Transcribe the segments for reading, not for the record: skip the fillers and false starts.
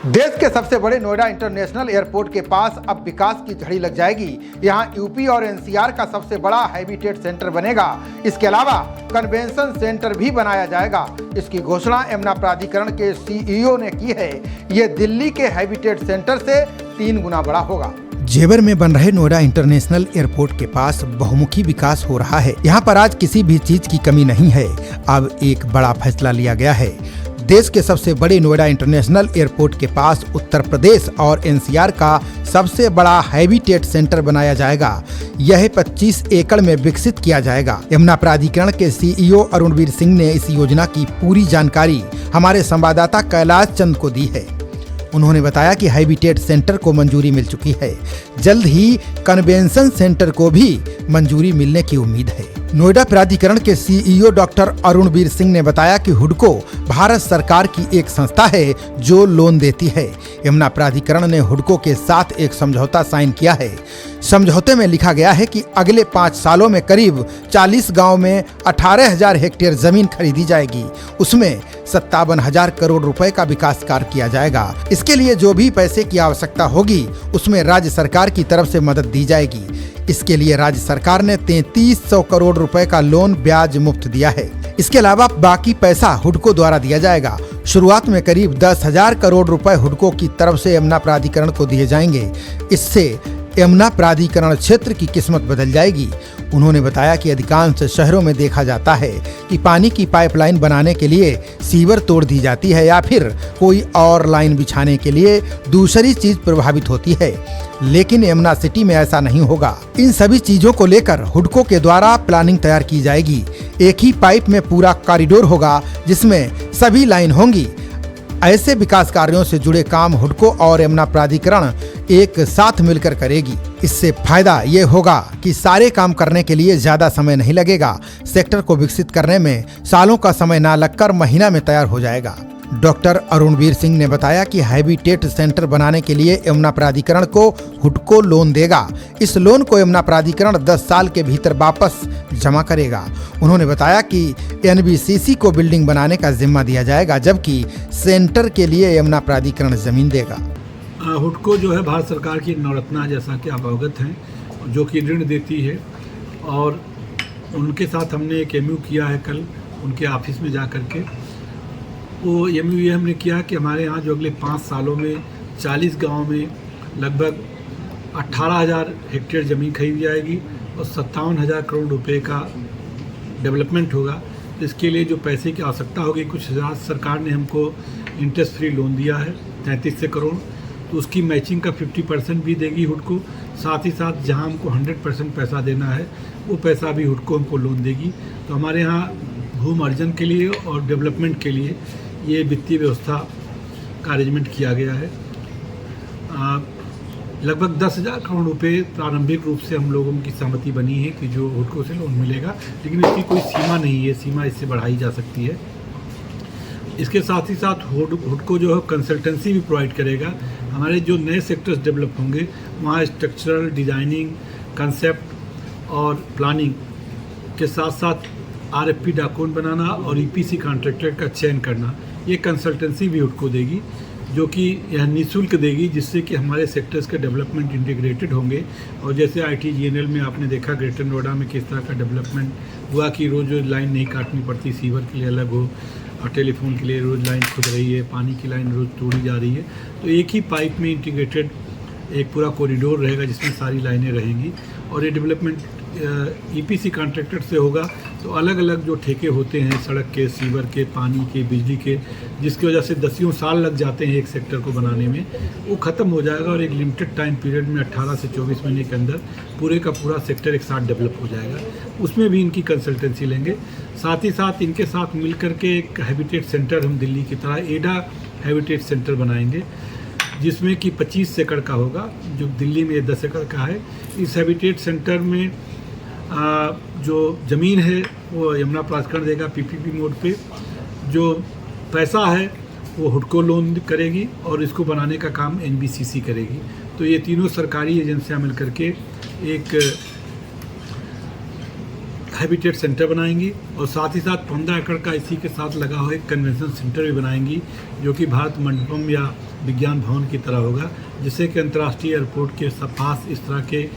देश के सबसे बड़े नोएडा इंटरनेशनल एयरपोर्ट के पास अब विकास की झड़ी लग जाएगी। यहां यूपी और एनसीआर का सबसे बड़ा हैबिटेट सेंटर बनेगा। इसके अलावा कन्वेंशन सेंटर भी बनाया जाएगा। इसकी घोषणा यमुना प्राधिकरण के सीईओ ने की है। ये दिल्ली के हैबिटेट सेंटर से 3 गुना बड़ा होगा। जेवर में बन रहे नोएडा इंटरनेशनल एयरपोर्ट के पास बहुमुखी विकास हो रहा है। यहाँ पर आज किसी भी चीज की कमी नहीं है। अब एक बड़ा फैसला लिया गया है। देश के सबसे बड़े नोएडा इंटरनेशनल एयरपोर्ट के पास उत्तर प्रदेश और एनसीआर का सबसे बड़ा हैबिटेट सेंटर बनाया जाएगा। यह 25 एकड़ में विकसित किया जाएगा। यमुना प्राधिकरण के सीईओ अरुणवीर सिंह ने इस योजना की पूरी जानकारी हमारे संवाददाता कैलाश चंद को दी है। उन्होंने बताया कि हैबिटेट सेंटर को मंजूरी मिल चुकी है। जल्द ही कन्वेंशन सेंटर को भी मंजूरी मिलने की उम्मीद है। नोएडा प्राधिकरण के सीईओ डॉक्टर अरुणवीर सिंह ने बताया कि हुडको भारत सरकार की एक संस्था है जो लोन देती है। यमुना प्राधिकरण ने हुडको के साथ एक समझौता साइन किया है। समझौते में लिखा गया है कि अगले 5 सालों में करीब 40 गांव में 18,000 हेक्टेयर जमीन खरीदी जाएगी। उसमें 57,000 करोड़ रुपए का विकास कार्य किया जाएगा। इसके लिए जो भी पैसे की आवश्यकता होगी उसमें राज्य सरकार की तरफ से मदद दी जाएगी। इसके लिए राज्य सरकार ने 3300 करोड़ रुपए का लोन ब्याज मुफ्त दिया है। इसके अलावा बाकी पैसा हुडको द्वारा दिया जाएगा। शुरुआत में करीब 10,000 करोड़ रुपए हुडको की तरफ से यमुना प्राधिकरण को दिए जाएंगे। इससे यमुना प्राधिकरण क्षेत्र की किस्मत बदल जाएगी। उन्होंने बताया कि अधिकांश शहरों में देखा जाता है कि पानी की पाइपलाइन बनाने के लिए सीवर तोड़ दी जाती है या फिर कोई और लाइन बिछाने के लिए दूसरी चीज प्रभावित होती है, लेकिन यमुना सिटी में ऐसा नहीं होगा। इन सभी चीजों को लेकर हुडको के द्वारा प्लानिंग तैयार की जाएगी। एक ही पाइप में पूरा कॉरिडोर होगा जिसमें सभी लाइन होंगी। ऐसे विकास कार्यों से जुड़े काम हुडको और यमुना प्राधिकरण एक साथ मिलकर करेगी। इससे फायदा ये होगा कि सारे काम करने के लिए ज्यादा समय नहीं लगेगा। सेक्टर को विकसित करने में सालों का समय ना लगकर महीना में तैयार हो जाएगा। डॉक्टर अरुणवीर सिंह ने बताया कि हैबिटेट सेंटर बनाने के लिए यमुना प्राधिकरण को हुडको लोन देगा। इस लोन को यमुना प्राधिकरण 10 साल के भीतर वापस जमा करेगा। उन्होंने बताया कि एनबीसीसी को बिल्डिंग बनाने का जिम्मा दिया जाएगा, जबकि सेंटर के लिए यमुना प्राधिकरण जमीन देगा। हुडको जो है भारत सरकार की नवरत्ना, जैसा कि आप अवगत हैं, जो कि ऋण देती है। और उनके साथ हमने एक MOU किया है कल उनके ऑफिस में जा कर के। वो MOU ये हमने किया कि हमारे यहाँ जो अगले 5 सालों में 40 गाँव में लगभग 18,000 हेक्टेयर ज़मीन खरीदी जाएगी और 57,000 करोड़ रुपए का डेवलपमेंट होगा। इसके लिए जो पैसे की आवश्यकता होगी, कुछ राज्य सरकार ने हमको इंटरेस्ट फ्री लोन दिया है 33 करोड़, तो उसकी मैचिंग का 50% भी देगी हुडको। साथ ही साथ जहां हमको 100% पैसा देना है वो पैसा भी हुडको हमको लोन देगी। तो हमारे यहाँ भूमि अर्जन के लिए और डेवलपमेंट के लिए ये वित्तीय व्यवस्था का अरेंजमेंट किया गया है। लगभग 10,000 करोड़ रुपए प्रारंभिक रूप से हम लोगों की सहमति बनी है कि जो हुडको से लोन मिलेगा, लेकिन इसकी कोई सीमा नहीं है। सीमा इससे बढ़ाई जा सकती है। इसके साथ ही साथ हुडको जो है कंसल्टेंसी भी प्रोवाइड करेगा। हमारे जो नए सेक्टर्स डेवलप होंगे वहाँ स्ट्रक्चरल डिज़ाइनिंग, कंसेप्ट और प्लानिंग के साथ साथ RFP डॉक्यूमेंट बनाना और EPC कॉन्ट्रैक्टर का चयन करना, ये कंसल्टेंसी भी हुडको देगी, जो कि यह निःशुल्क देगी, जिससे कि हमारे सेक्टर्स के डेवलपमेंट इंटीग्रेटेड होंगे। और जैसे ITGNL में आपने देखा ग्रेटर नोएडा में किस तरह का डेवलपमेंट हुआ कि रोज़ लाइन नहीं काटनी पड़ती, सीवर के लिए अलग हो और टेलीफोन के लिए रोज़ लाइन खुद रही है, पानी की लाइन रोज़ तोड़ी जा रही है। तो एक ही पाइप में इंटीग्रेटेड एक पूरा कॉरिडोर रहेगा जिसमें सारी लाइनें रहेंगी। और ये डेवलपमेंट EPC कॉन्ट्रैक्टर से होगा, तो अलग अलग जो ठेके होते हैं सड़क के, सीवर के, पानी के, बिजली के, जिसकी वजह से 10 साल लग जाते हैं एक सेक्टर को बनाने में, वो ख़त्म हो जाएगा और एक लिमिटेड टाइम पीरियड में 18 से 24 महीने के अंदर पूरे का पूरा सेक्टर एक साथ डेवलप हो जाएगा। उसमें भी इनकी कंसल्टेंसी लेंगे। साथ ही साथ इनके साथ मिल करके एक हैबिटेट सेंटर हम दिल्ली की तरह एडा हैबिटेट सेंटर बनाएंगे, जिसमें कि 25 एकड़ का होगा, जो दिल्ली में 10 एकड़ का है। इस हैबिटेट सेंटर में जो ज़मीन है वो यमुना प्राधिकरण देगा PPP मोड पे। जो पैसा है वो हुडको लोन करेगी और इसको बनाने का काम NBCC करेगी। तो ये तीनों सरकारी एजेंसियां मिलकर के एक हैबिटेट सेंटर बनाएंगी और साथ ही साथ 15 एकड़ का इसी के साथ लगा हुआ एक कन्वेंशन सेंटर भी बनाएंगी, जो कि भारत मंडपम या विज्ञान भवन की तरह होगा, जिससे कि अंतर्राष्ट्रीय एयरपोर्ट के पास इस तरह के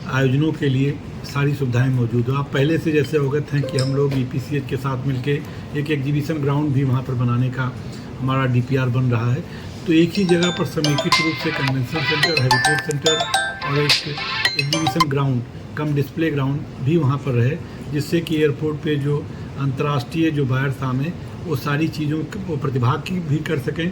आयोजनों के लिए सारी सुविधाएं मौजूद हो। आप पहले से जैसे अवगत हैं कि हम लोग EPCH के साथ मिलके एक एग्जीबिशन ग्राउंड भी वहाँ पर बनाने का हमारा DPR बन रहा है। तो एक ही जगह पर समेकित रूप से कन्वेंशन सेंटर, हैबिटेट सेंटर और एक एग्जीबिशन ग्राउंड कम डिस्प्ले ग्राउंड भी वहाँ पर रहे, जिससे कि एयरपोर्ट पे जो अंतर्राष्ट्रीय जो बायर्स आए वो सारी चीज़ों को प्रतिभाग की भी कर सकें,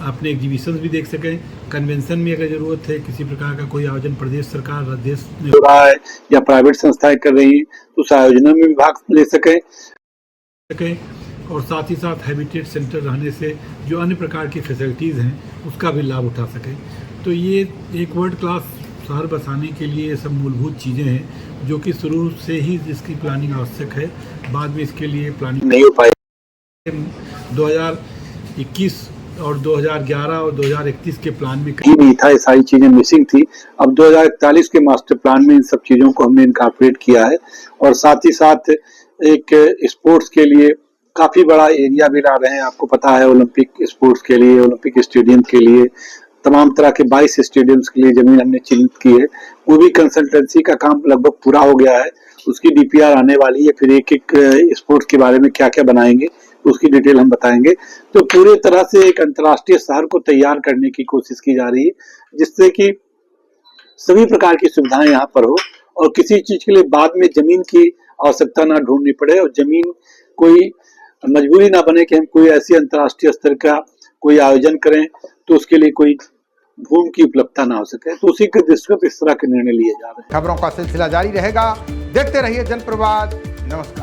अपने एग्जीबिशंस भी देख सकें। कन्वेंशन में अगर ज़रूरत है किसी प्रकार का कोई आयोजन प्रदेश सरकार देश में हो रहा है या प्राइवेट संस्थाएं कर रही हैं तो उस आयोजनों में भी भाग ले सकें। और साथ ही साथ हैबिटेट सेंटर रहने से जो अन्य प्रकार की फैसिलिटीज़ हैं उसका भी लाभ उठा सकें। तो ये एक वर्ल्ड क्लास शहर बसाने के लिए ये सब मूलभूत चीज़ें हैं जो कि शुरू से ही जिसकी प्लानिंग आवश्यक है, बाद में इसके लिए प्लानिंग नहीं हो पाई। 2021 और 2011 और 2031 के प्लान में कहीं नहीं था, ये सारी चीजें मिसिंग थी। अब 2041 के मास्टर प्लान में इन सब चीजों को हमने इनकॉर्पोरेट किया है और साथ ही साथ एक स्पोर्ट्स के लिए काफी बड़ा एरिया भी ला रहे हैं। आपको पता है ओलंपिक स्पोर्ट्स के लिए, ओलंपिक स्टेडियम के लिए, तमाम तरह के 22 स्टेडियम्स के लिए जमीन हमने चिन्हित की है। वो भी कंसल्टेंसी का काम लगभग पूरा हो गया है, उसकी DPR आने वाली है। फिर एक एक स्पोर्ट्स के बारे में क्या क्या बनाएंगे उसकी डिटेल हम बताएंगे। तो पूरे तरह से एक अंतर्राष्ट्रीय शहर को तैयार करने की कोशिश की जा रही है, जिससे कि सभी प्रकार की सुविधाएं यहाँ पर हो और किसी चीज के लिए बाद में जमीन की आवश्यकता ना ढूंढनी पड़े और जमीन कोई मजबूरी ना बने कि हम कोई ऐसी अंतर्राष्ट्रीय स्तर का कोई आयोजन करें तो उसके लिए कोई भूमि की उपलब्धता ना हो सके। तो उसी के दृष्टिगत इस तरह के निर्णय लिए जा रहे हैं। खबरों का सिलसिला जारी रहेगा, देखते रहिए जनप्रवाद। नमस्कार।